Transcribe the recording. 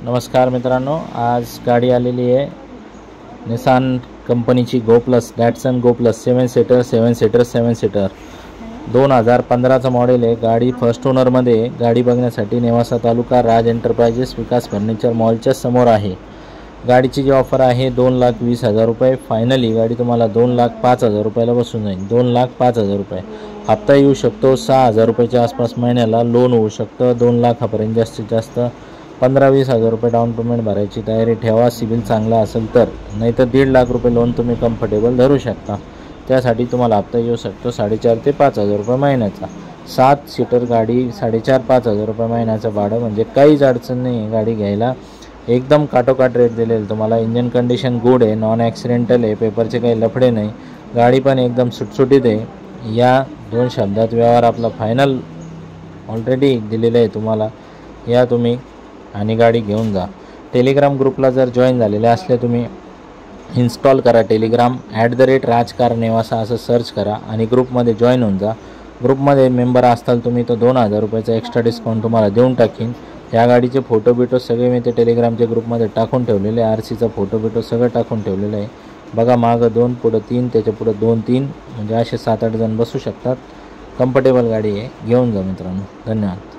नमस्कार मित्रांनो, आज गाडी आलेली आहे निसान कंपनीची गो प्लस, डॅटसन गो प्लस 7 सीटर 2015चं मॉडेल आहे। गाडी फर्स्ट ओनरमध्ये। गाडी बघण्यासाठी नेवासा तालुका राज एंटरप्राइजेस विकास फर्निचर मॉलच्या समोर आहे। गाडीची जी ऑफर आहे 2,20,000 रुपये फायनली गाडी तुम्हाला 2,05,000 रुपयाला बसून जाईल। 2,05,000 रुपये हप्ता येऊ शकतो 6,000 रुपयाच्या आसपास महिन्याला लोन होऊ शकतं। 2 लाखापर्यंत जास्तीत जास्त 15-20,000 रुपये डाऊन पेमेंट भरायची तयारी ठेवा। सिबिल चांगला असेल तर, नाही तर 1.5 लाख रुपये लोन तुम्ही कम्फर्टेबल धरू शकता। त्यासाठी तुम्हाला हप्ता येऊ शकतो 4,500 ते 5,000 रुपये महिन्याचा। 7 सीटर गाडी 4,500-5,000 रुपये महिन्याचं भाडं म्हणजे काहीच अडचण नाही आहे गाडी घ्यायला। एकदम काटोकाट रेट दिलेलं तुम्हाला। इंजन कंडिशन गुड आहे, नॉन ॲक्सिडेंटल आहे, पेपरचे काही लफडे नाही, गाडी पण एकदम सुटसुटीत आहे। या 2 शब्दात व्यवहार आपला फायनल ऑलरेडी दिलेला आहे तुम्हाला। या तुम्ही आणि गाडी घेऊन जा। टेलिग्राम ग्रुपला जर जॉईन झालेले असले तुम्ही इन्स्टॉल करा टेलिग्राम @राजकार नेवासा असं सर्च करा आणि ग्रुपमध्ये जॉईन होऊन जा। ग्रुपमध्ये मेंबर असताल तुम्ही तर 2,000 रुपयाचा एक्स्ट्रा डिस्काउंट तुम्हाला देऊन टाकीन। या गाडीचे फोटो बिटो सगळे मी ते टेलिग्रामच्या ग्रुपमध्ये टाकून ठेवलेले आहे। RCचा फोटो बिटो सगळं टाकून ठेवलेलं आहे बघा। मागं 2 पुढं 3 त्याच्या पुढं 2-3 म्हणजे असे 7-8 जण बसू शकतात। कम्फर्टेबल गाडी आहे, घेऊन जा मित्रांनो। धन्यवाद।